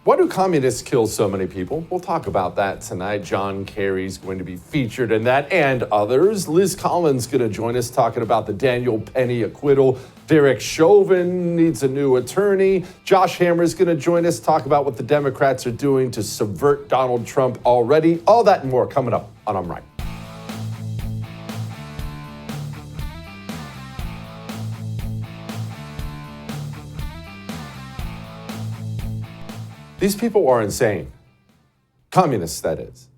Why do communists kill so many people? We'll talk about that tonight. John Kerry's going to be featured in that and others. Liz Conlin's going to join us talking about the Daniel Penny acquittal. Derek Chauvin needs a new attorney. Josh Hammer's going to join us, talk about what the Democrats are doing to subvert Donald Trump already. All that and more coming up on I'm Right. These people are insane. Communists, that is.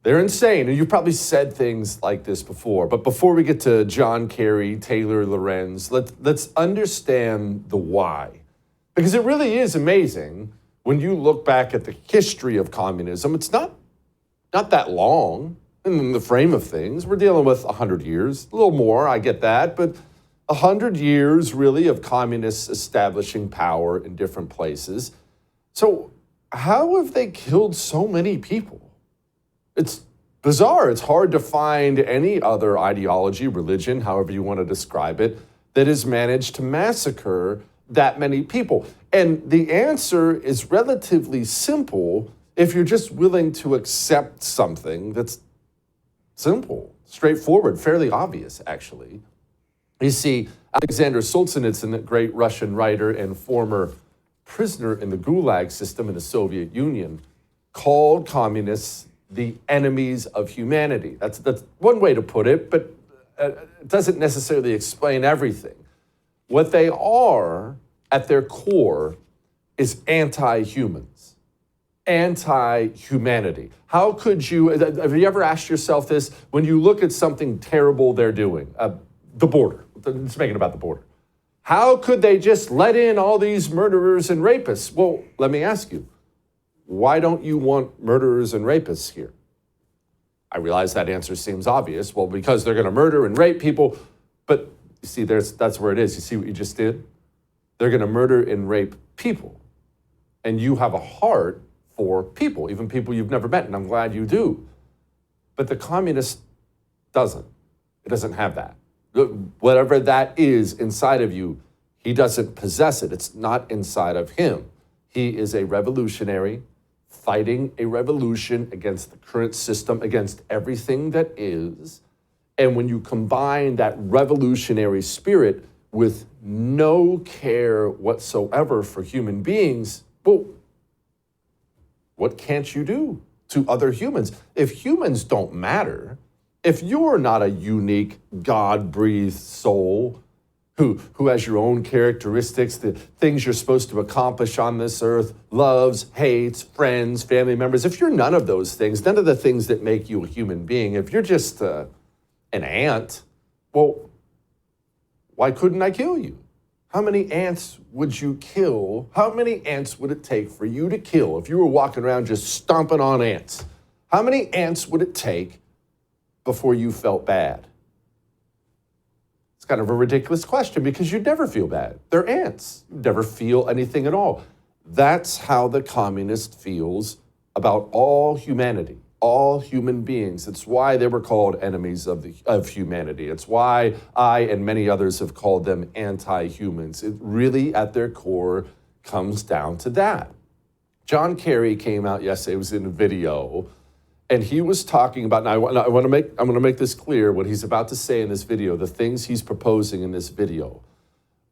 They're insane. And you've probably said things like this before. But before we get to John Kerry, Taylor Lorenz, let's understand the why. Because it really is amazing when you look back at the history of communism. It's not that long in the frame of things. We're dealing with 100 years, a little more, I get that. But 100 years really of communists establishing power in different places. So how have they killed so many people? It's bizarre. It's hard to find any other ideology, religion, however you want to describe it, that has managed to massacre that many people. And the answer is relatively simple if you're just willing to accept something that's simple, straightforward, fairly obvious, actually. You see, Alexander Solzhenitsyn, a great Russian writer and former prisoner in the Gulag system in the Soviet Union, called communists the enemies of humanity. That's one way to put it, but it doesn't necessarily explain everything. What they are at their core is anti-humans, anti-humanity. How could you, have you ever asked yourself this? When you look at something terrible they're doing, the border, let's make it about the border. How could they just let in all these murderers and rapists? Well, let me ask you, why don't you want murderers and rapists here? I realize that answer seems obvious. Well, because they're going to murder and rape people. But you see, that's where it is. You see what you just did? They're going to murder and rape people. And you have a heart for people, even people you've never met, and I'm glad you do. But the communist doesn't. It doesn't have that. Whatever that is inside of you, he doesn't possess it. It's not inside of him. He is a revolutionary fighting a revolution against the current system, against everything that is. And when you combine that revolutionary spirit with no care whatsoever for human beings, well, what can't you do to other humans? If humans don't matter, if you're not a unique God-breathed soul who has your own characteristics, the things you're supposed to accomplish on this earth, loves, hates, friends, family members, if you're none of those things, none of the things that make you a human being, if you're just an ant, well, why couldn't I kill you? How many ants would you kill? How many ants would it take for you to kill if you were walking around just stomping on ants? How many ants would it take before you felt bad? It's kind of a ridiculous question because you'd never feel bad. They're ants. You'd never feel anything at all. That's how the communist feels about all humanity, all human beings. It's why they were called enemies of humanity. It's why I and many others have called them anti-humans. It really, at their core, comes down to that. John Kerry came out yesterday. It was in a video. And he was talking about, and I'm going to make this clear, what he's about to say in this video, the things he's proposing in this video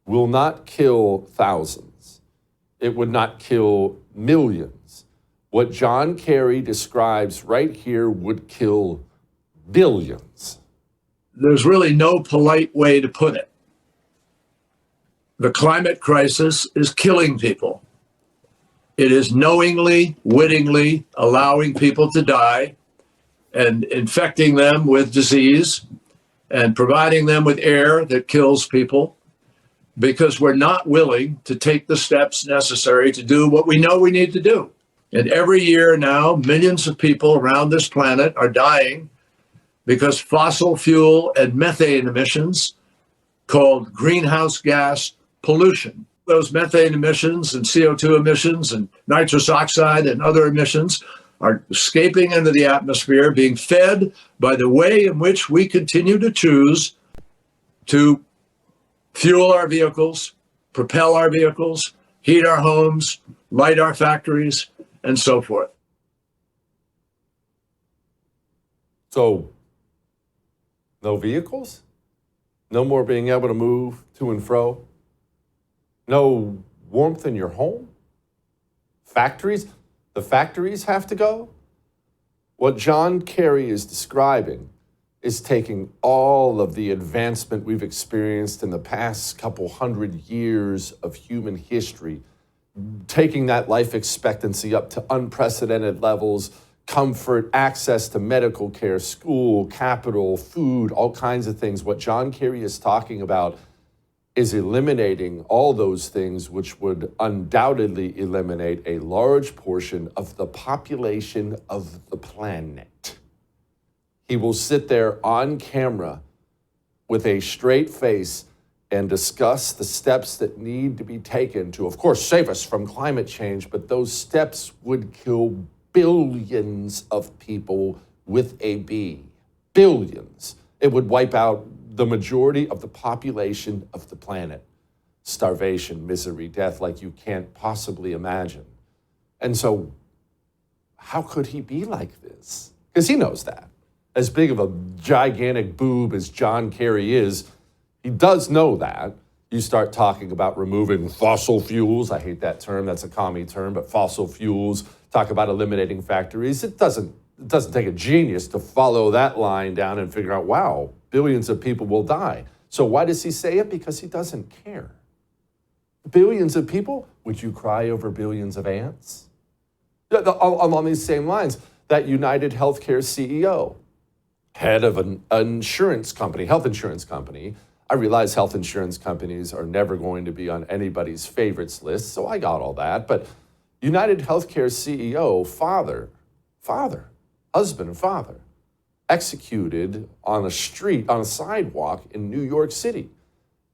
will not kill thousands. It would not kill millions. What John Kerry describes right here would kill billions. There's really no polite way to put it. The climate crisis is killing people. It is knowingly, wittingly allowing people to die and infecting them with disease and providing them with air that kills people because we're not willing to take the steps necessary to do what we know we need to do. And every year now, millions of people around this planet are dying because fossil fuel and methane emissions, called greenhouse gas pollution, those methane emissions and CO2 emissions and nitrous oxide and other emissions are escaping into the atmosphere, being fed by the way in which we continue to choose to fuel our vehicles, propel our vehicles, heat our homes, LiDAR factories, and so forth. So, no vehicles? No more being able to move to and fro? No warmth in your home? Factories? The factories have to go? What John Kerry is describing is taking all of the advancement we've experienced in the past couple hundred years of human history, taking that life expectancy up to unprecedented levels, comfort, access to medical care, school, capital, food, all kinds of things. What John Kerry is talking about is eliminating all those things, which would undoubtedly eliminate a large portion of the population of the planet. He will sit there on camera with a straight face and discuss the steps that need to be taken to, of course, save us from climate change, but those steps would kill billions of people with a B. Billions. It would wipe out the majority of the population of the planet. Starvation, misery, death like you can't possibly imagine. And so, how could he be like this? Because he knows that. As big of a gigantic boob as John Kerry is, he does know that. You start talking about removing fossil fuels. I hate that term. That's a commie term, but fossil fuels. Talk about eliminating factories. It doesn't take a genius to follow that line down and figure out, wow, billions of people will die. So why does he say it? Because he doesn't care. Billions of people? Would you cry over billions of ants? Along these same lines, that United Healthcare CEO, head of an insurance company, health insurance company. I realize health insurance companies are never going to be on anybody's favorites list, so I got all that. But United Healthcare CEO, husband and father, executed on a street, on a sidewalk in New York City.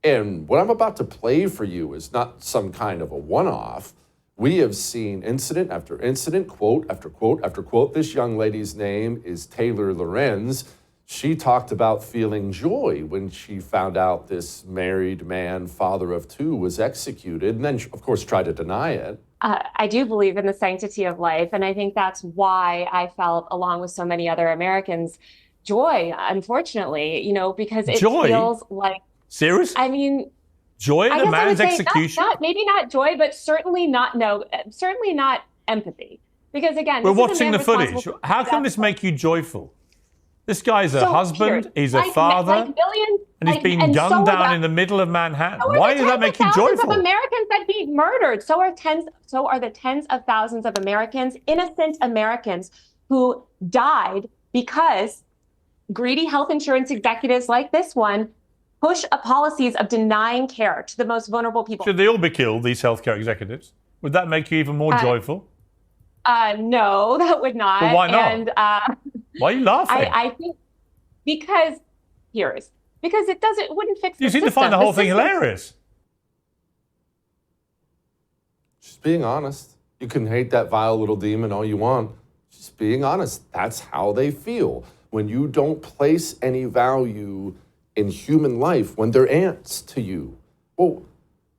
And what I'm about to play for you is not some kind of a one-off. We have seen incident after incident, quote after quote after quote. This young lady's name is Taylor Lorenz. She talked about feeling joy when she found out this married man, father of two, was executed, and then, of course, tried to deny it. I do believe in the sanctity of life, and I think that's why I felt, along with so many other Americans, joy, unfortunately, because it feels like... Serious? I mean... Joy in a man's execution? Maybe not joy, but certainly not empathy. Because again, we're watching the footage. How can this make you joyful? This guy's a husband, he's a father, and he's being gunned down in the middle of Manhattan. Why does that make you joyful? Thousands of Americans that he murdered. So are the tens of thousands of Americans, innocent Americans, who died because greedy health insurance executives like this one push policies of denying care to the most vulnerable people. Should they all be killed, these healthcare executives? Would that make you even more joyful? No, that would not. But why not? And, why are you laughing? I think because it wouldn't fix the system. You seem to find the whole thing hilarious. Just being honest. You can hate that vile little demon all you want. Just being honest. That's how they feel. When you don't place any value in human life, when they're ants to you, well,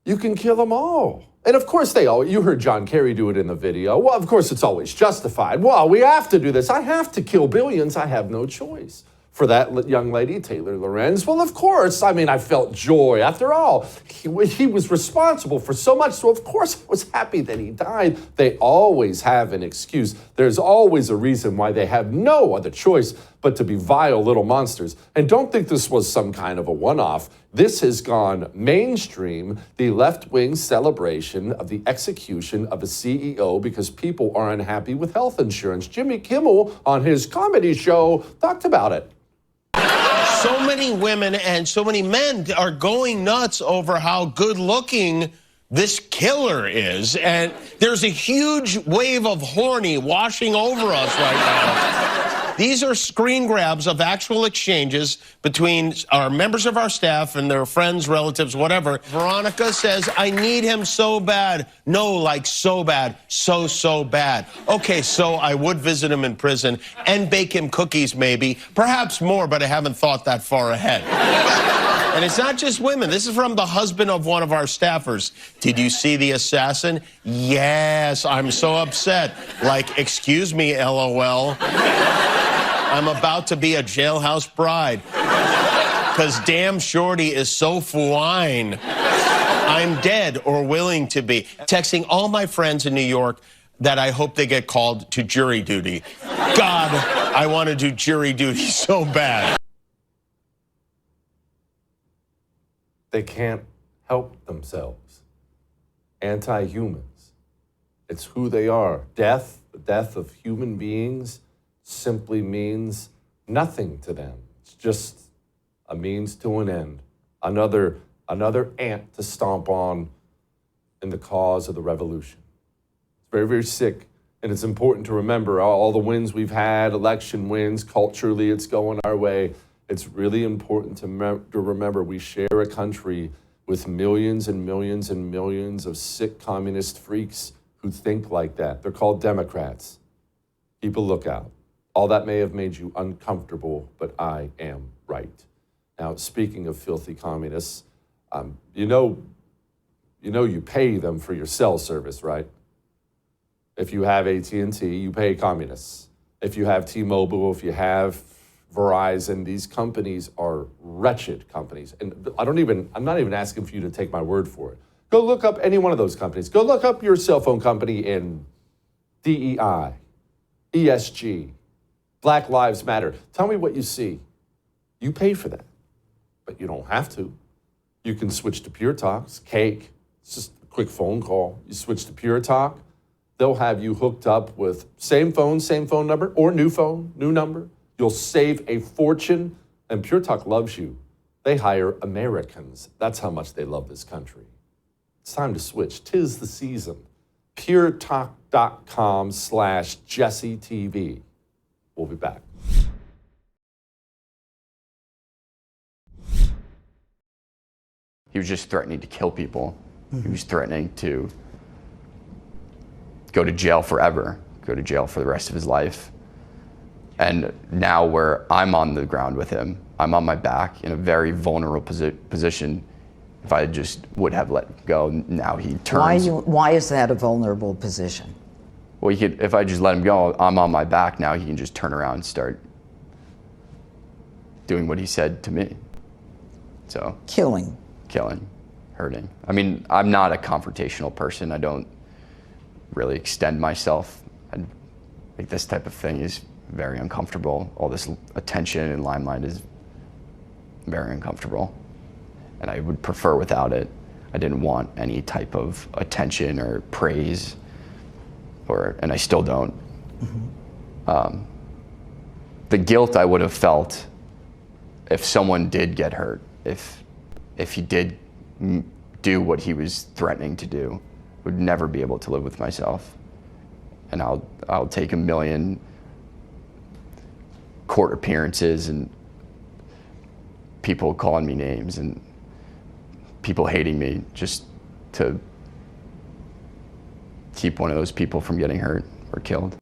you can kill them all. And of course you heard John Kerry do it in the video. Well, of course it's always justified. Well, we have to do this. I have to kill billions. I have no choice. For that young lady, Taylor Lorenz, well, of course. I mean, I felt joy. After all, he was responsible for so much. So of course I was happy that he died. They always have an excuse. There's always a reason why they have no other choice but to be vile little monsters. And don't think this was some kind of a one-off. This has gone mainstream, the left-wing celebration of the execution of a CEO because people are unhappy with health insurance. Jimmy Kimmel, on his comedy show, talked about it. So many women and so many men are going nuts over how good-looking this killer is. And there's a huge wave of horny washing over us right now. These are screen grabs of actual exchanges between our members of our staff and their friends, relatives, whatever. Veronica says, I need him so bad. No, like so bad. So bad. Okay, so I would visit him in prison and bake him cookies maybe. Perhaps more, but I haven't thought that far ahead. And it's not just women. This is from the husband of one of our staffers. Did you see the assassin? Yes, I'm so upset. Like, excuse me, LOL. I'm about to be a jailhouse bride. Because damn Shorty is so fine. I'm dead or willing to be. Texting all my friends in New York that I hope they get called to jury duty. God, I want to do jury duty so bad. They can't help themselves. Anti-humans. It's who they are. Death, the death of human beings, simply means nothing to them. It's just a means to an end. Another ant to stomp on in the cause of the revolution. It's very, very sick. And it's important to remember all the wins we've had, election wins, culturally it's going our way. It's really important to remember we share a country with millions and millions and millions of sick communist freaks who think like that. They're called Democrats. Keep a lookout. All that may have made you uncomfortable, but I am right. Now, speaking of filthy communists, you pay them for your cell service, right? If you have AT&T, you pay communists. If you have T-Mobile, if you have Verizon, these companies are wretched companies. And I'm not even asking for you to take my word for it. Go look up any one of those companies. Go look up your cell phone company in DEI, ESG, Black Lives Matter. Tell me what you see. You pay for that, but you don't have to. You can switch to Pure Talk's Cake. It's just a quick phone call. You switch to Pure Talk. They'll have you hooked up with same phone number, or new phone, new number. You'll save a fortune, and Pure Talk loves you. They hire Americans. That's how much they love this country. It's time to switch. 'Tis the season. puretalk.com/JesseTV. We'll be back. He was just threatening to kill people. He was threatening to go to jail forever, go to jail for the rest of his life. And now where I'm on the ground with him, I'm on my back in a very vulnerable position. If I just would have let go, now he turns. Why is that a vulnerable position? Well, if I just let him go, I'm on my back now, he can just turn around and start doing what he said to me. So Killing, hurting. I mean, I'm not a confrontational person. I don't really extend myself. And like this type of thing is very uncomfortable. All this attention and limelight is very uncomfortable. And I would prefer without it. I didn't want any type of attention or praise, and I still don't. The guilt I would have felt if someone did get hurt, if he did do what he was threatening to do, would never be able to live with myself. And I'll take 1 million court appearances and people calling me names and people hating me just to keep one of those people from getting hurt or killed.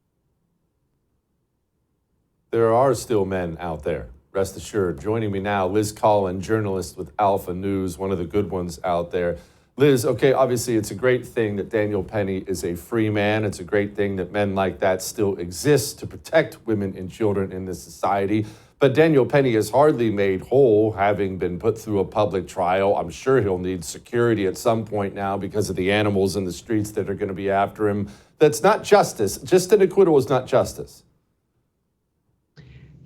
There are still men out there, rest assured. Joining me now, Liz Conlin, journalist with Alpha News, one of the good ones out there. Liz, okay, obviously it's a great thing that Daniel Penny is a free man. It's a great thing that men like that still exist to protect women and children in this society. But Daniel Penny is hardly made whole, having been put through a public trial. I'm sure he'll need security at some point now because of the animals in the streets that are going to be after him. That's not justice. Just an acquittal is not justice.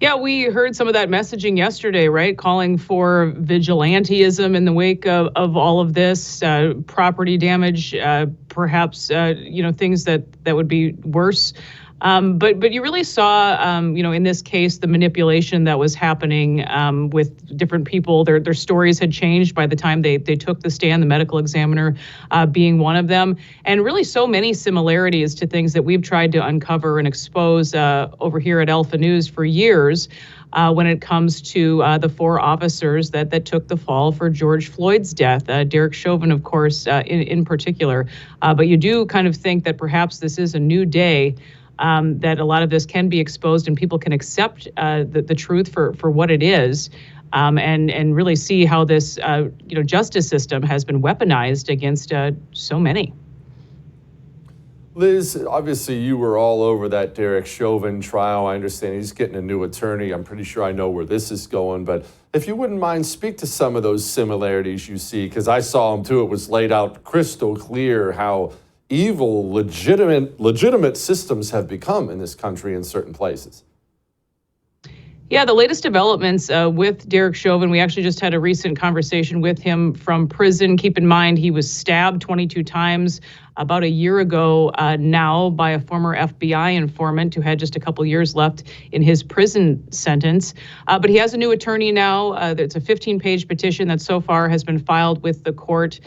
Yeah, we heard some of that messaging yesterday, right? Calling for vigilantism in the wake of all of this, property damage, perhaps, things that would be worse. But you really saw, in this case, the manipulation that was happening with different people. Their stories had changed by the time they took the stand, the medical examiner being one of them. And really so many similarities to things that we've tried to uncover and expose over here at Alpha News for years when it comes to the 4 officers that took the fall for George Floyd's death, Derek Chauvin, of course, in particular. But you do kind of think that perhaps this is a new day, that a lot of this can be exposed and people can accept the truth for what it is. and really see how this justice system has been weaponized against so many. Liz, obviously you were all over that Derek Chauvin trial. I understand he's getting a new attorney. I'm pretty sure I know where this is going, but if you wouldn't mind, speak to some of those similarities you see, because I saw them too. It was laid out crystal clear how evil, legitimate systems have become in this country in certain places. Yeah, the latest developments with Derek Chauvin, we actually just had a recent conversation with him from prison. Keep in mind, he was stabbed 22 times about a year ago now by a former FBI informant who had just a couple years left in his prison sentence. But he has a new attorney now. It's a 15-page petition that so far has been filed with the court.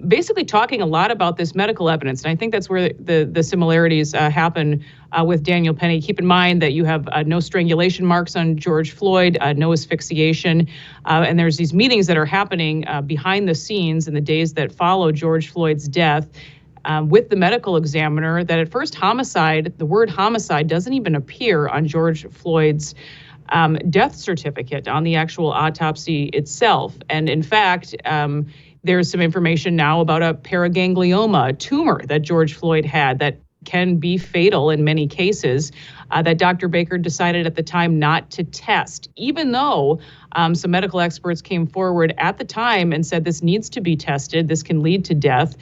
Basically talking a lot about this medical evidence. And I think that's where the similarities happen with Daniel Penny. Keep in mind that you have no strangulation marks on George Floyd, no asphyxiation, and there's these meetings that are happening behind the scenes in the days that follow George Floyd's death with the medical examiner that at first the word homicide doesn't even appear on George Floyd's death certificate on the actual autopsy itself. And in fact, there's some information now about a paraganglioma, a tumor that George Floyd had that can be fatal in many cases, that Dr. Baker decided at the time not to test, even though some medical experts came forward at the time and said this needs to be tested, this can lead to death.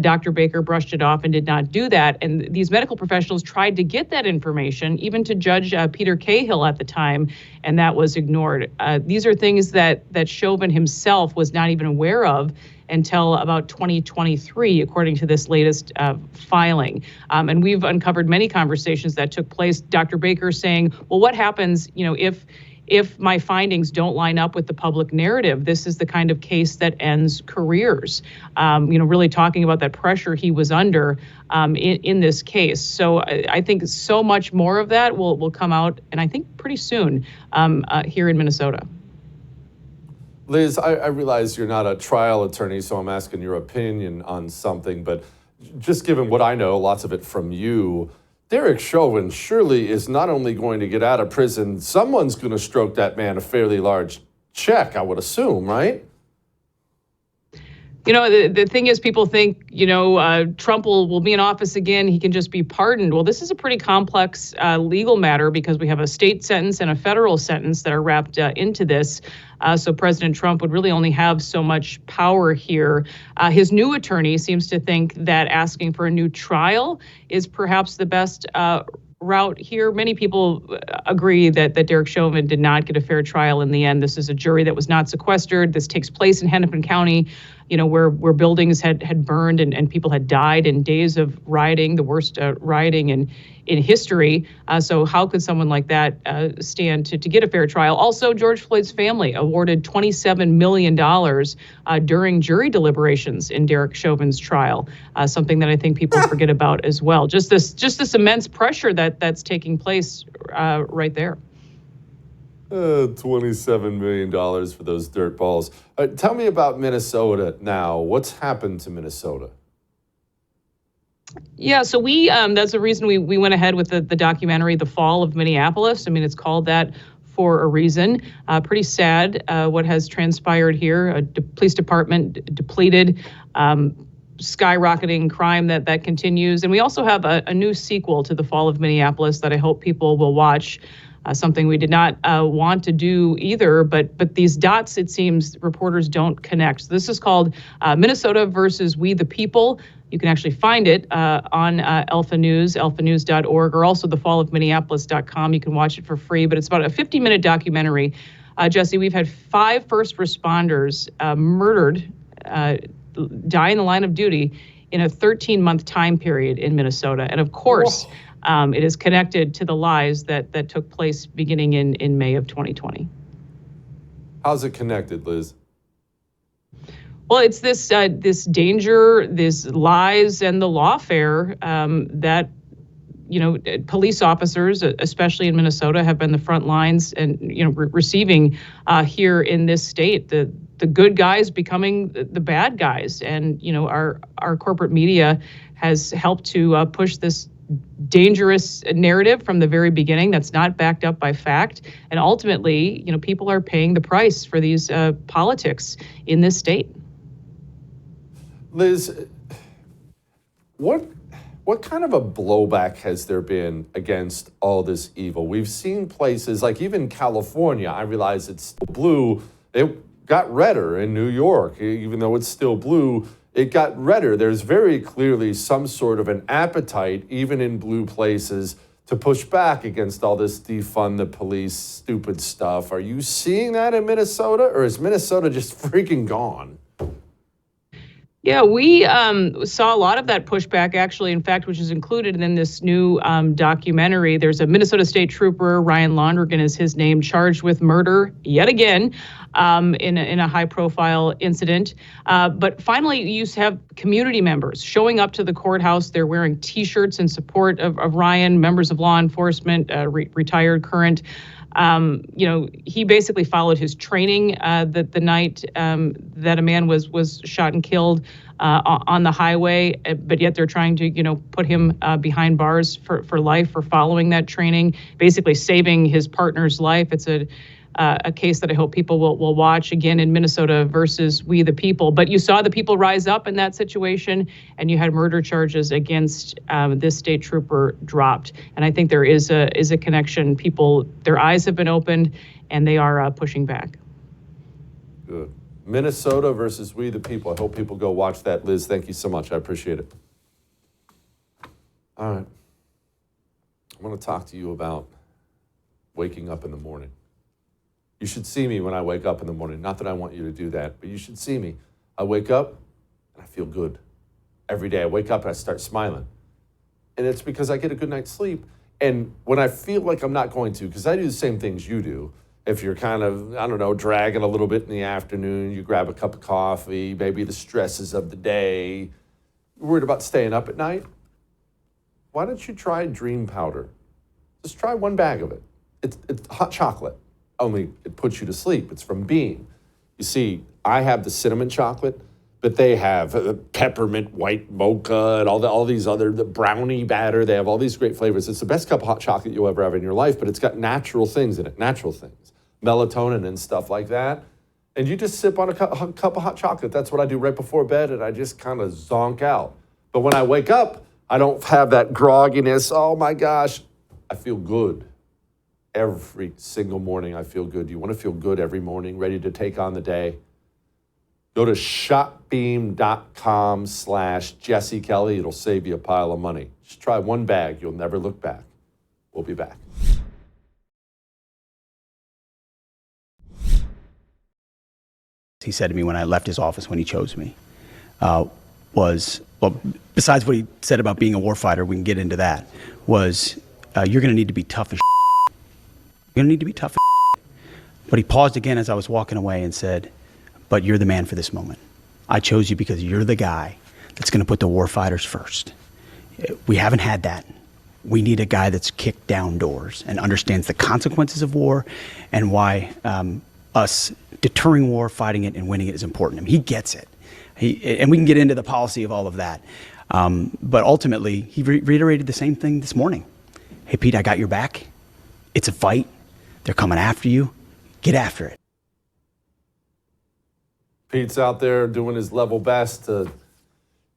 Dr. Baker brushed it off and did not do that. And these medical professionals tried to get that information, even to Judge Peter Cahill at the time, and that was ignored. These are things that Chauvin himself was not even aware of until about 2023, according to this latest filing. And we've uncovered many conversations that took place. Dr. Baker saying, well, what happens, if my findings don't line up with the public narrative? This is the kind of case that ends careers. Really talking about that pressure he was under in this case. So I think so much more of that will come out, and I think pretty soon here in Minnesota. Liz, I realize you're not a trial attorney, so I'm asking your opinion on something, but just given what I know, lots of it from you, Derek Chauvin surely is not only going to get out of prison, someone's going to stroke that man a fairly large check, I would assume, right? The thing is, people think, Trump will be in office again. He can just be pardoned. Well, this is a pretty complex legal matter because we have a state sentence and a federal sentence that are wrapped into this. So President Trump would really only have so much power here. His new attorney seems to think that asking for a new trial is perhaps the best route here. Many people agree that Derek Chauvin did not get a fair trial in the end. This is a jury that was not sequestered. This takes place in Hennepin County, where buildings had burned and people had died in days of rioting, the worst rioting in history. So how could someone like that stand to get a fair trial? Also, George Floyd's family awarded $27 million during jury deliberations in Derek Chauvin's trial, something that I think people forget about as well. Just this immense pressure that's taking place right there. $27 million for those dirt balls. Tell me about Minnesota now. What's happened to Minnesota? Yeah, so we that's the reason we went ahead with the documentary, The Fall of Minneapolis. I mean, it's called that for a reason. Pretty sad what has transpired here. Police department depleted, skyrocketing crime that continues. And we also have a new sequel to The Fall of Minneapolis that I hope people will watch. Something we did not want to do either, but these dots, it seems, reporters don't connect. So this is called Minnesota versus We the People. You can actually find it on Alpha News, alphanews.org, or also thefallofminneapolis.com. You can watch it for free, but it's about a 50-minute documentary. Jesse, we've had 5 first responders murdered, die in the line of duty in a 13-month time period in Minnesota. And of course, it is connected to the lies that took place beginning in May of 2020. How's it connected, Liz? Well, it's this danger, this lies, and the lawfare that police officers, especially in Minnesota, have been the front lines and receiving here in this state. The good guys becoming the bad guys, and our corporate media has helped to push this dangerous narrative from the very beginning that's not backed up by fact. And ultimately, people are paying the price for these politics in this state. Liz, what kind of a blowback has there been against all this evil? We've seen places like even California. I realize it's still blue. It got redder in New York, even though it's still blue. It got redder. There's very clearly some sort of an appetite, even in blue places, to push back against all this defund the police stupid stuff. Are you seeing that in Minnesota, or is Minnesota just freaking gone? Yeah, we saw a lot of that pushback, actually, in fact, which is included in this new documentary. There's a Minnesota State Trooper, Ryan Londrigan is his name, charged with murder yet again in a high-profile incident. But finally, you have community members showing up to the courthouse. They're wearing T-shirts in support of Ryan, members of law enforcement, retired, current. He basically followed his training the night that a man was shot and killed on the highway, but yet they're trying to, put him behind bars for life for following that training, basically saving his partner's life. It's a case that I hope people will watch again in Minnesota versus We the People. But you saw the people rise up in that situation, and you had murder charges against this state trooper dropped. And I think there is a connection. People, their eyes have been opened, and they are pushing back. Good. Minnesota versus We the People. I hope people go watch that. Liz, thank you so much. I appreciate it. All right. I want to talk to you about waking up in the morning. You should see me when I wake up in the morning. Not that I want you to do that, but you should see me. I wake up and I feel good. Every day I wake up and I start smiling. And it's because I get a good night's sleep. And when I feel like I'm not going to, because I do the same things you do, if you're kind of, dragging a little bit in the afternoon, you grab a cup of coffee, maybe the stresses of the day, you're worried about staying up at night, why don't you try Dream Powder? Just try one bag of it. It's hot chocolate. Only it puts you to sleep. It's from Bean. You see, I have the cinnamon chocolate, but they have peppermint white mocha and all these other, the brownie batter. They have all these great flavors. It's the best cup of hot chocolate you'll ever have in your life, but it's got natural things in it, melatonin and stuff like that. And you just sip on a cup of hot chocolate. That's what I do right before bed, and I just kind of zonk out. But when I wake up, I don't have that grogginess. Oh my gosh, I feel good. Every single morning I feel good. You want to feel good every morning, ready to take on the day? Go to shopbeam.com/Jesse Kelly. It'll save you a pile of money. Just try one bag. You'll never look back. We'll be back. He said to me when I left his office when he chose me was, well, besides what he said about being a warfighter, we can get into that, was you're going to need to be tough as You're going to need to be tough as But he paused again as I was walking away and said, but you're the man for this moment. I chose you because you're the guy that's going to put the war fighters first. We haven't had that. We need a guy that's kicked down doors and understands the consequences of war and why us deterring war, fighting it, and winning it is important to him. He gets it. And we can get into the policy of all of that. But ultimately, he reiterated the same thing this morning. Hey, Pete, I got your back. It's a fight. They're coming after you. Get after it. Pete's out there doing his level best to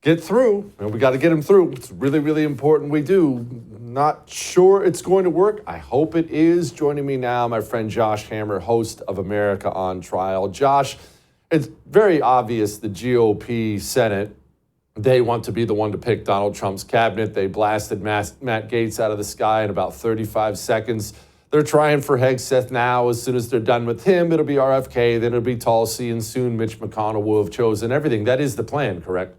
get through, and we got to get him through. It's really, really important we do. Not sure it's going to work. I hope it is. Joining me now, my friend Josh Hammer, host of America on Trial. Josh, it's very obvious the GOP Senate, they want to be the one to pick Donald Trump's cabinet. They blasted Matt Gaetz out of the sky in about 35 seconds. They're trying for Hegseth now. As soon as they're done with him, it'll be RFK, then it'll be Tulsi, and soon Mitch McConnell will have chosen everything. That is the plan, correct?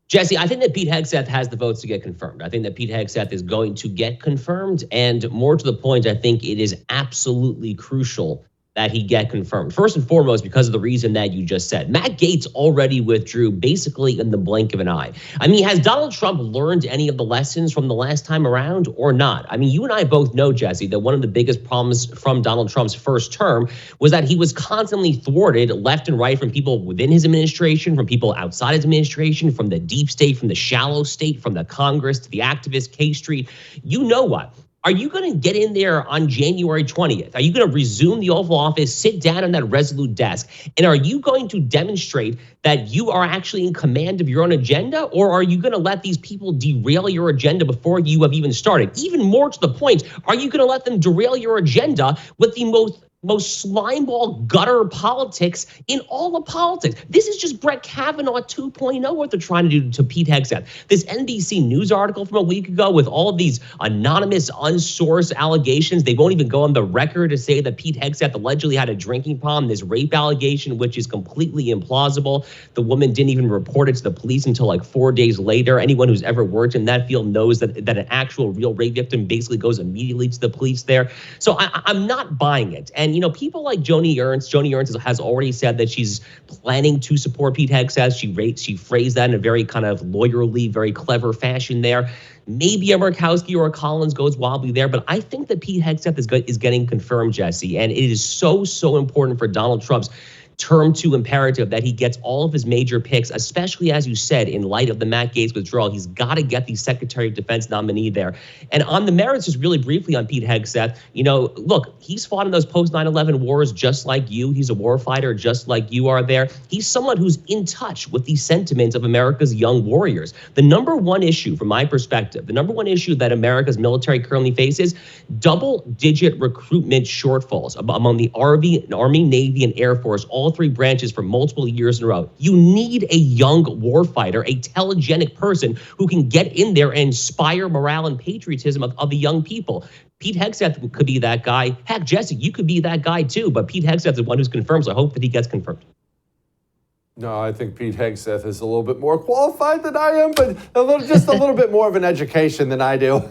Jesse, I think that Pete Hegseth has the votes to get confirmed. I think that Pete Hegseth is going to get confirmed. And more to the point, I think it is absolutely crucial that he get confirmed? First and foremost, because of the reason that you just said. Matt Gaetz already withdrew basically in the blink of an eye. I mean, has Donald Trump learned any of the lessons from the last time around or not? I mean, you and I both know, Jesse, that one of the biggest problems from Donald Trump's first term was that he was constantly thwarted left and right from people within his administration, from people outside his administration, from the deep state, from the shallow state, from the Congress to the activist K Street. You know what? Are you going to get in there on January 20th? Are you going to resume the Oval Office, sit down on that resolute desk, and are you going to demonstrate that you are actually in command of your own agenda, or are you going to let these people derail your agenda before you have even started? Even more to the point, are you going to let them derail your agenda with the most slimeball gutter politics in all of politics? This is just Brett Kavanaugh 2.0 what they're trying to do to Pete Hegseth. This NBC News article from a week ago with all of these anonymous, unsourced allegations. They won't even go on the record to say that Pete Hegseth allegedly had a drinking problem. This rape allegation, which is completely implausible. The woman didn't even report it to the police until like 4 days later. Anyone who's ever worked in that field knows that an actual real rape victim basically goes immediately to the police there. So I'm not buying it. And, you know, people like Joni Ernst has already said that she's planning to support Pete Hegseth. She phrased that in a very kind of lawyerly, very clever fashion there. Maybe a Murkowski or a Conlin goes wobbly there, but I think that Pete Hegseth is getting confirmed, Jesse. And it is so important for Donald Trump's term 2 imperative that he gets all of his major picks, especially, as you said, in light of the Matt Gaetz withdrawal. He's got to get the Secretary of Defense nominee there. And on the merits, just really briefly on Pete Hegseth, you know, look, he's fought in those post 9/11 wars just like you. He's a war fighter just like you are there. He's someone who's in touch with the sentiments of America's young warriors. The number one issue, from my perspective, the number one issue that America's military currently faces, double-digit recruitment shortfalls among the Army, Navy, and Air Force, all three branches for multiple years in a row. You need a young warfighter, a telegenic person who can get in there and inspire morale and patriotism of the young people. Pete Hegseth could be that guy. Heck, Jesse, you could be that guy too, but Pete Hegseth is the one who's confirmed, so I hope that he gets confirmed. No, I think Pete Hegseth is a little bit more qualified than I am, but just a little bit more of an education than I do.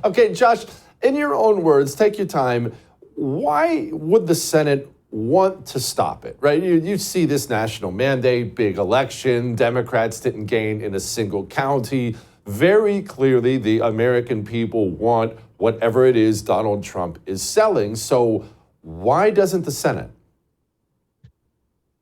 Okay, Josh, in your own words, take your time. Why would the Senate want to stop it, right? You see this national mandate, big election, Democrats didn't gain in a single county. Very clearly, the American people want whatever it is Donald Trump is selling. So why doesn't the Senate?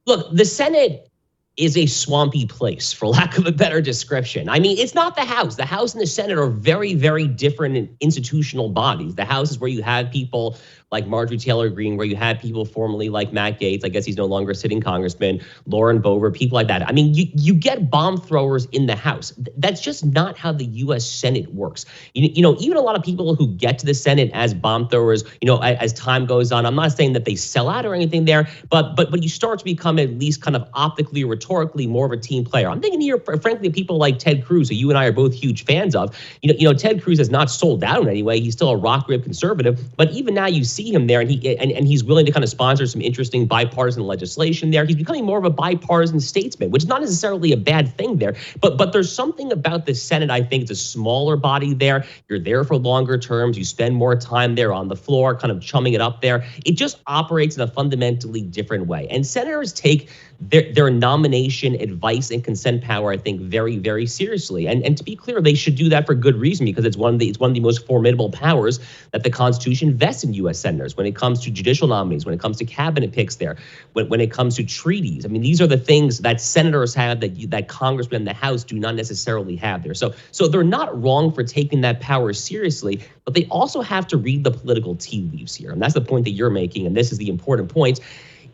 Look, the Senate is a swampy place, for lack of a better description. I mean, it's not the House. The House and the Senate are very, very different institutional bodies. The House is where you have people like Marjorie Taylor Greene, where you had people formerly like Matt Gaetz. I guess he's no longer a sitting congressman, Lauren Boebert, people like that. I mean, you get bomb throwers in the House. That's just not how the U.S. Senate works. You know, even a lot of people who get to the Senate as bomb throwers, you know, as time goes on, I'm not saying that they sell out or anything there, but you start to become at least kind of optically, rhetorically more of a team player. I'm thinking here, frankly, of people like Ted Cruz, who you and I are both huge fans of. You know, Ted Cruz has not sold out in any way. He's still a rock rib conservative, but even now you see him there, and he's willing to kind of sponsor some interesting bipartisan legislation there. He's becoming more of a bipartisan statesman, which is not necessarily a bad thing there. But there's something about the Senate. I think it's a smaller body there. You're there for longer terms. You spend more time there on the floor, kind of chumming it up there. It just operates in a fundamentally different way. And senators take their nomination advice and consent power, I think, very, very seriously. And to be clear, they should do that for good reason, because it's one of the most formidable powers that the Constitution vests in U.S. senators when it comes to judicial nominees, when it comes to cabinet picks there, when it comes to treaties. I mean, these are the things that senators have that congressmen in the House do not necessarily have there. So they're not wrong for taking that power seriously, but they also have to read the political tea leaves here. And that's the point that you're making, and this is the important point,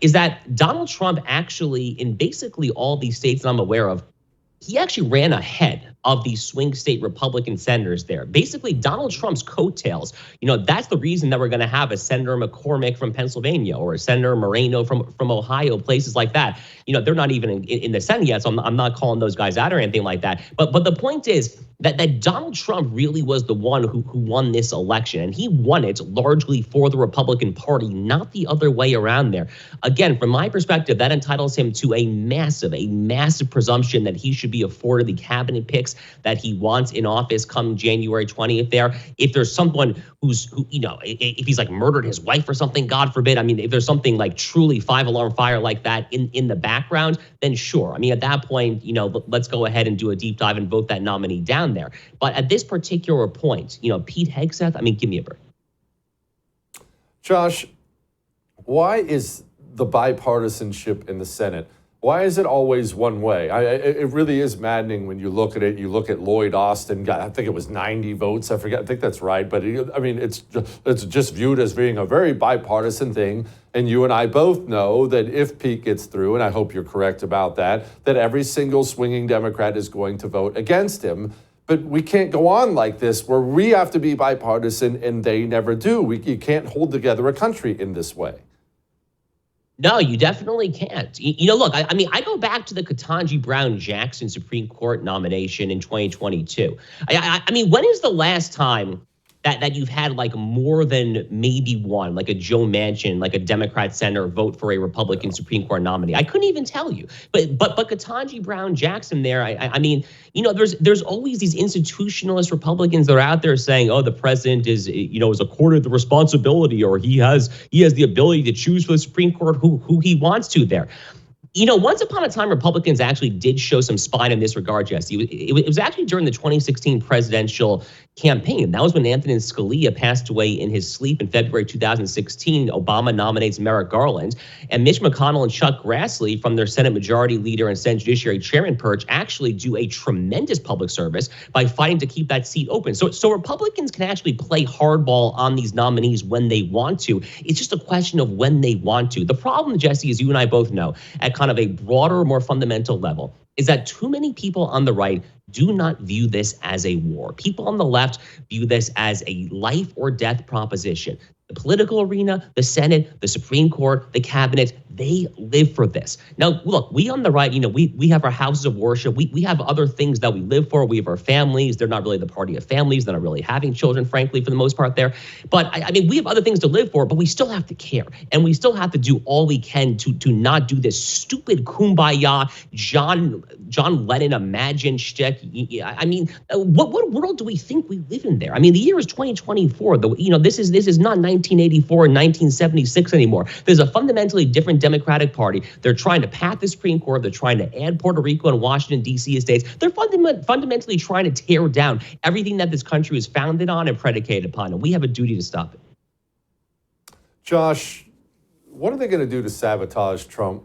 is that Donald Trump actually, in basically all these states that I'm aware of, he actually ran ahead of these swing state Republican senators there. Basically, Donald Trump's coattails, you know, that's the reason that we're going to have a Senator McCormick from Pennsylvania or a Senator Moreno from Ohio, places like that. You know, they're not even in the Senate yet, so I'm not calling those guys out or anything like that. But the point is, that Donald Trump really was the one who won this election. And he won it largely for the Republican Party, not the other way around there. Again, from my perspective, that entitles him to a massive presumption that he should be afforded the cabinet picks that he wants in office come January 20th there. If there's someone if he's like murdered his wife or something, God forbid, I mean, if there's something like truly 5-alarm fire like that in the background, then sure. I mean, at that point, let's go ahead and do a deep dive and vote that nominee down there. But at this particular point, Pete Hegseth, I mean, give me a break. Josh, why is the bipartisanship in the Senate, why is it always one way? It really is maddening when you look at it. You look at Lloyd Austin, I think it was 90 votes. I think that's right. But it's just viewed as being a very bipartisan thing. And you and I both know that if Pete gets through, and I hope you're correct about that every single swinging Democrat is going to vote against him. But we can't go on like this where we have to be bipartisan and they never do. You can't hold together a country in this way. No, you definitely can't. Look, I go back to the Ketanji Brown Jackson Supreme Court nomination in 2022. I mean, when is the last time that you've had like more than maybe one, like a Joe Manchin, like a Democrat senator vote for a Republican Supreme Court nominee? I couldn't even tell you. But Ketanji Brown Jackson there, I mean, there's always these institutionalist Republicans that are out there saying, oh, the president is accorded the responsibility, or he has the ability to choose for the Supreme Court who he wants to there. Once upon a time, Republicans actually did show some spine in this regard, Jesse. It was actually during the 2016 presidential campaign. That was when Antonin Scalia passed away in his sleep in February 2016. Obama nominates Merrick Garland, and Mitch McConnell and Chuck Grassley from their Senate Majority Leader and Senate Judiciary Chairman perch actually do a tremendous public service by fighting to keep that seat open. So Republicans can actually play hardball on these nominees when they want to. It's just a question of when they want to. The problem, Jesse, as you and I both know, at kind of a broader, more fundamental level, is that too many people on the right do not view this as a war. People on the left view this as a life or death proposition. The political arena, the Senate, the Supreme Court, the cabinet, they live for this. Now, look, we on the right, we have our houses of worship. We have other things that we live for. We have our families. They're not really the party of families. They're not really having children, frankly, for the most part there. But I mean, we have other things to live for, but we still have to care. And we still have to do all we can to not do this stupid kumbaya, John Lennon imagine shtick. I mean, what world do we think we live in there? I mean, the year is 2024. This is not 1984 and 1976 anymore. There's a fundamentally different Democratic Party. They're trying to pat the Supreme Court. They're trying to add Puerto Rico and Washington, D.C. estates. They're fundamentally trying to tear down everything that this country is founded on and predicated upon, and we have a duty to stop it. Josh, what are they going to do to sabotage Trump?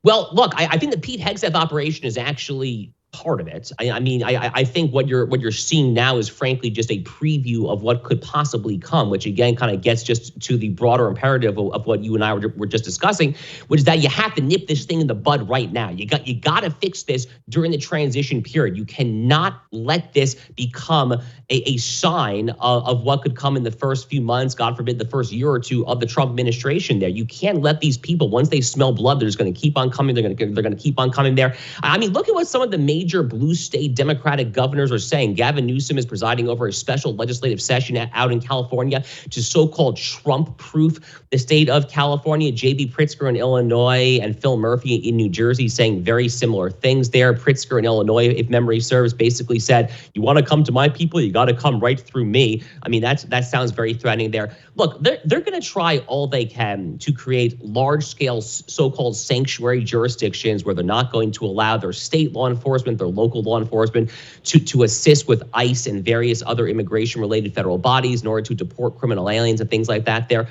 Well, look, I think the Pete Hegseth operation is actually part of it. I think what you're seeing now is frankly just a preview of what could possibly come, which again kind of gets just to the broader imperative of what you and I were just discussing, which is that you have to nip this thing in the bud right now. You got to fix this during the transition period. You cannot let this become a sign of what could come in the first few months, God forbid, the first year or two of the Trump administration there. You can't let these people, once they smell blood, they're just going to keep on coming. They're going to keep on coming there. I mean, look at what some of the major blue state Democratic governors are saying. Gavin Newsom is presiding over a special legislative session out in California to so-called Trump-proof the state of California. J.B. Pritzker in Illinois and Phil Murphy in New Jersey saying very similar things there. Pritzker in Illinois, if memory serves, basically said, you want to come to my people, you got to come right through me. I mean, that sounds very threatening there. Look, they're going to try all they can to create large-scale so-called sanctuary jurisdictions where they're not going to allow their state law enforcement, their local law enforcement to assist with ICE and various other immigration-related federal bodies in order to deport criminal aliens and things like that there.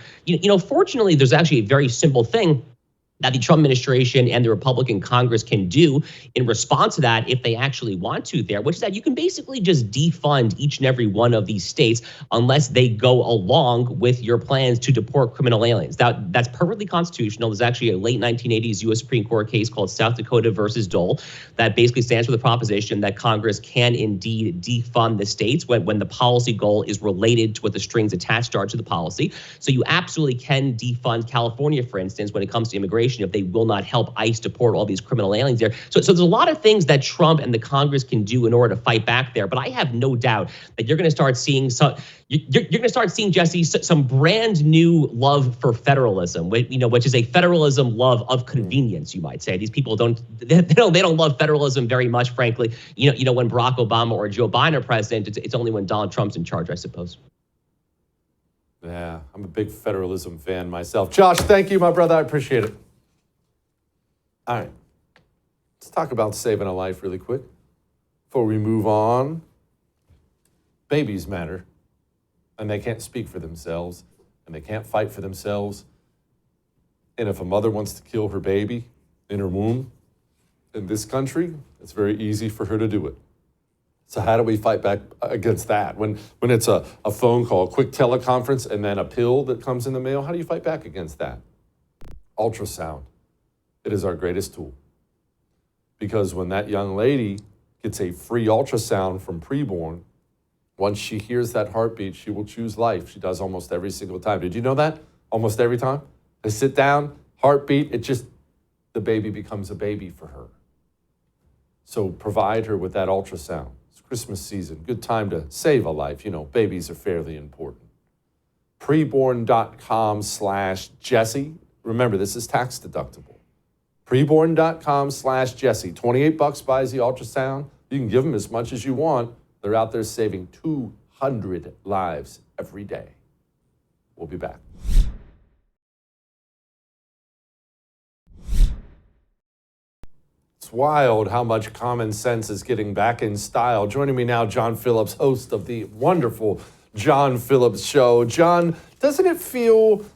Fortunately, there's actually a very simple thing that the Trump administration and the Republican Congress can do in response to that if they actually want to there, which is that you can basically just defund each and every one of these states unless they go along with your plans to deport criminal aliens. That's perfectly constitutional. There's actually a late 1980s U.S. Supreme Court case called South Dakota versus Dole that basically stands for the proposition that Congress can indeed defund the states when the policy goal is related to what the strings attached are to the policy. So you absolutely can defund California, for instance, when it comes to immigration administration if they will not help ICE deport all these criminal aliens there. So there's a lot of things that Trump and the Congress can do in order to fight back there. But I have no doubt that you're going to start seeing you're going to start seeing, Jesse, some brand new love for federalism, which is a federalism love of convenience, you might say. These people don't love federalism very much, frankly. When Barack Obama or Joe Biden are president, it's only when Donald Trump's in charge, I suppose. Yeah, I'm a big federalism fan myself. Josh, thank you, my brother. I appreciate it. All right. Let's talk about saving a life really quick before we move on. Babies matter, and they can't speak for themselves, and they can't fight for themselves. And if a mother wants to kill her baby in her womb in this country, it's very easy for her to do it. So how do we fight back against that? When it's a phone call, a quick teleconference, and then a pill that comes in the mail, how do you fight back against that? Ultrasound. It is our greatest tool. Because when that young lady gets a free ultrasound from preborn, once she hears that heartbeat, she will choose life. She does almost every single time. Did you know that? Almost every time. They sit down, heartbeat, the baby becomes a baby for her. So provide her with that ultrasound. Christmas season, good time to save a life. Babies are fairly important. Preborn.com/Jesse. Remember, this is tax deductible. Preborn.com/Jesse. $28 buys the ultrasound. You can give them as much as you want. They're out there saving 200 lives every day. We'll be back. It's wild how much common sense is getting back in style. Joining me now, John Phillips, host of the wonderful John Phillips Show. John, doesn't it feel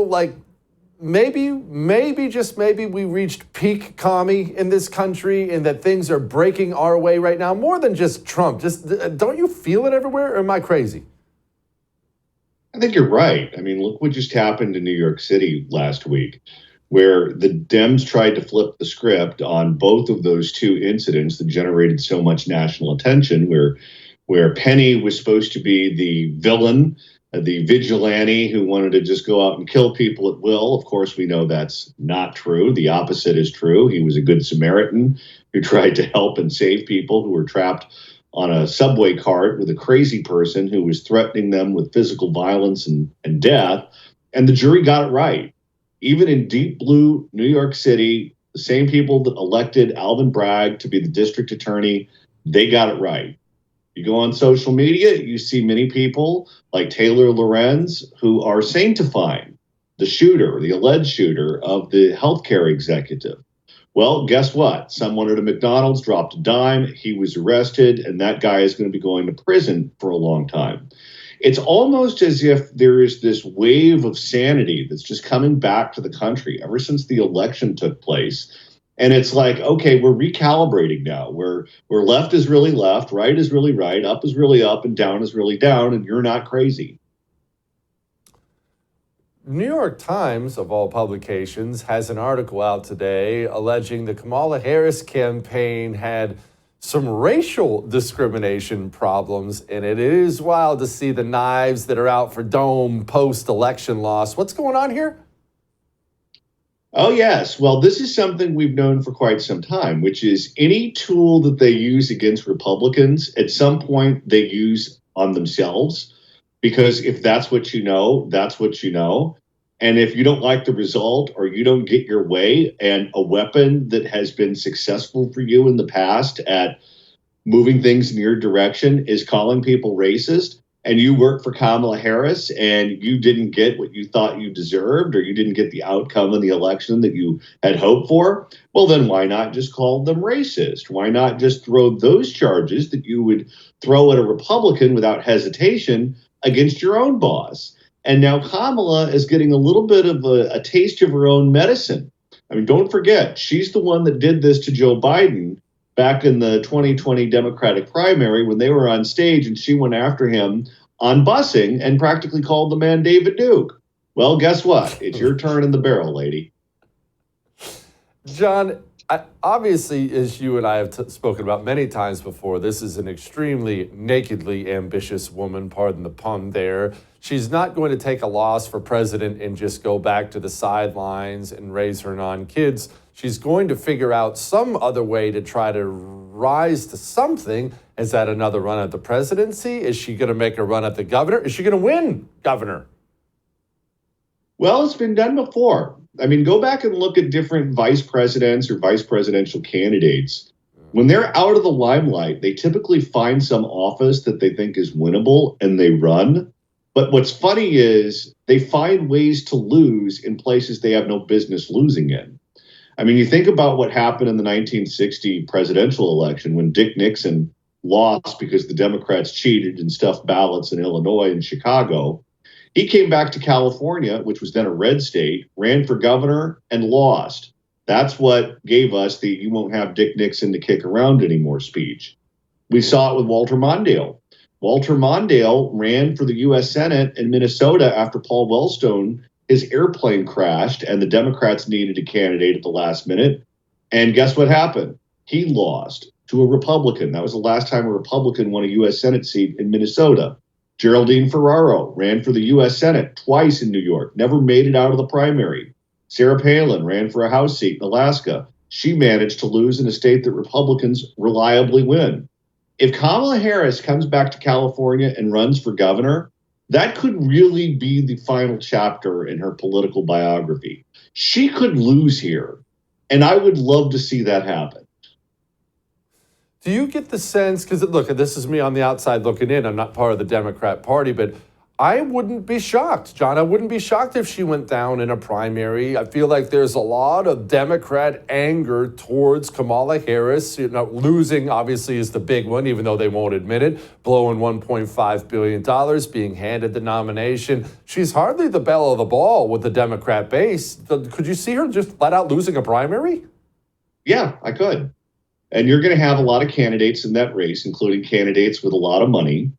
like maybe just maybe we reached peak commie in this country and that things are breaking our way right now? More than just Trump. Don't you feel it everywhere, or am I crazy? I think you're right. I mean, look what just happened in New York City last week, where the Dems tried to flip the script on both of those two incidents that generated so much national attention, where Penny was supposed to be the villain, the vigilante who wanted to just go out and kill people at will. Of course, we know that's not true. The opposite is true. He was a good Samaritan who tried to help and save people who were trapped on a subway cart with a crazy person who was threatening them with physical violence and death. And the jury got it right. Even in deep blue New York City, the same people that elected Alvin Bragg to be the district attorney, they got it right. You go on social media, you see many people like Taylor Lorenz who are sanctifying the shooter, the alleged shooter of the healthcare executive. Well, guess what? Someone at a McDonald's dropped a dime, he was arrested, and that guy is going to be going to prison for a long time. It's almost as if there is this wave of sanity that's just coming back to the country ever since the election took place. And it's like, okay, we're recalibrating now. Where left is really left, right is really right, up is really up, and down is really down, and you're not crazy. New York Times, of all publications, has an article out today alleging the Kamala Harris campaign had some racial discrimination problems in it. It is wild to see the knives that are out for Dome post-election loss. What's going on here? Oh, yes. Well, this is something we've known for quite some time, which is any tool that they use against Republicans, at some point they use on themselves. Because if that's what you know, that's what you know. And if you don't like the result or you don't get your way, and a weapon that has been successful for you in the past at moving things in your direction is calling people racist, and you work for Kamala Harris and you didn't get what you thought you deserved, or you didn't get the outcome in the election that you had hoped for, well, then why not just call them racist? Why not just throw those charges that you would throw at a Republican without hesitation against your own boss? And now Kamala is getting a little bit of a taste of her own medicine. I mean, don't forget, she's the one that did this to Joe Biden back in the 2020 Democratic primary when they were on stage and she went after him on busing and practically called the man David Duke. Well, guess what? It's your turn in the barrel, lady. John, obviously, as you and I have spoken about many times before, this is an extremely nakedly ambitious woman, pardon the pun there. She's not going to take a loss for president and just go back to the sidelines and raise her non-kids. She's going to figure out some other way to try to rise to something. Is that another run at the presidency? Is she going to make a run at the governor? Is she going to win governor? Well, it's been done before. I mean, go back and look at different vice presidents or vice presidential candidates. When they're out of the limelight, they typically find some office that they think is winnable and they run. But what's funny is they find ways to lose in places they have no business losing in. I mean, you think about what happened in the 1960 presidential election when Dick Nixon lost because the Democrats cheated and stuffed ballots in Illinois and Chicago. He came back to California, which was then a red state, ran for governor and lost. That's what gave us the "you won't have Dick Nixon to kick around anymore" speech. We saw it with Walter Mondale. Walter Mondale ran for the U.S. Senate in Minnesota after Paul Wellstone, his airplane crashed, and the Democrats needed a candidate at the last minute. And guess what happened? He lost to a Republican. That was the last time a Republican won a U.S. Senate seat in Minnesota. Geraldine Ferraro ran for the U.S. Senate twice in New York, never made it out of the primary. Sarah Palin ran for a House seat in Alaska. She managed to lose in a state that Republicans reliably win. If Kamala Harris comes back to California and runs for governor, that could really be the final chapter in her political biography. She could lose here, and I would love to see that happen. Do you get the sense, because look, this is me on the outside looking in, I'm not part of the Democrat Party, but I wouldn't be shocked, John. I wouldn't be shocked if she went down in a primary. I feel like there's a lot of Democrat anger towards Kamala Harris. You know, losing obviously is the big one, even though they won't admit it. Blowing $1.5 billion, being handed the nomination. She's hardly the belle of the ball with the Democrat base. Could you see her just flat out losing a primary? Yeah, I could. And you're going to have a lot of candidates in that race, including candidates with a lot of money.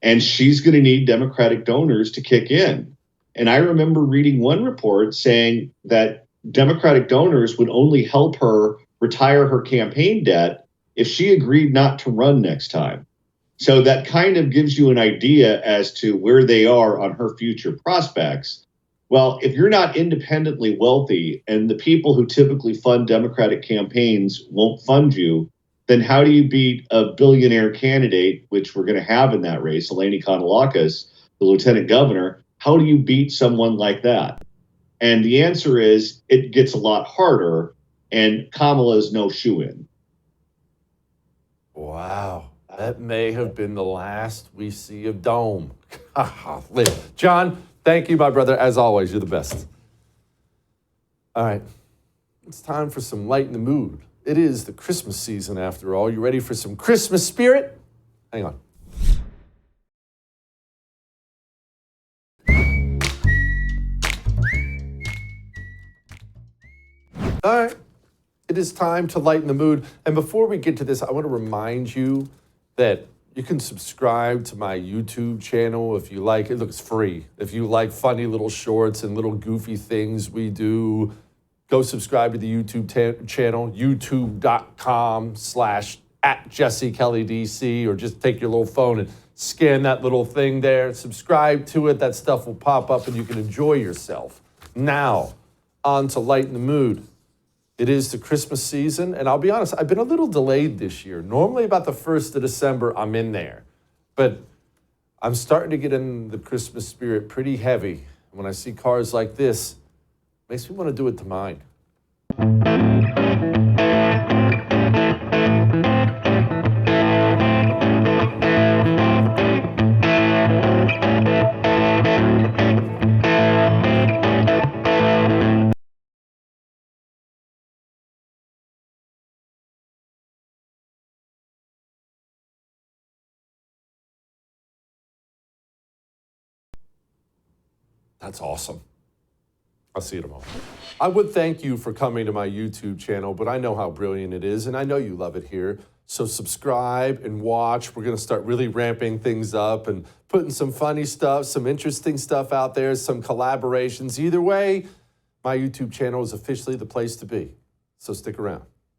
And she's going to need Democratic donors to kick in. And I remember reading one report saying that Democratic donors would only help her retire her campaign debt if she agreed not to run next time. So that kind of gives you an idea as to where they are on her future prospects. Well, if you're not independently wealthy and the people who typically fund Democratic campaigns won't fund you, then how do you beat a billionaire candidate, which we're going to have in that race, Eleni Kounalakis, the lieutenant governor? How do you beat someone like that? And the answer is it gets a lot harder, and Kamala is no shoo-in. Wow, that may have been the last we see of Dome. John, thank you, my brother. As always, you're the best. All right, it's time for some light in the mood. It is the Christmas season, after all. You ready for some Christmas spirit? Hang on. All right. It is time to lighten the mood. And before we get to this, I want to remind you that you can subscribe to my YouTube channel if you like. It looks free. If you like funny little shorts and little goofy things we do, go subscribe to the YouTube channel, youtube.com/@JesseKellyDC, or just take your little phone and scan that little thing there. Subscribe to it. That stuff will pop up and you can enjoy yourself. Now, on to lighten the mood. It is the Christmas season, and I'll be honest, I've been a little delayed this year. Normally about the 1st of December, I'm in there. But I'm starting to get in the Christmas spirit pretty heavy. When I see cars like this, makes me want to do it to mine. That's awesome. I'll see you tomorrow. I would thank you for coming to my YouTube channel, but I know how brilliant it is, and I know you love it here. So subscribe and watch. We're going to start really ramping things up and putting some funny stuff, some interesting stuff out there, some collaborations. Either way, my YouTube channel is officially the place to be. So stick around.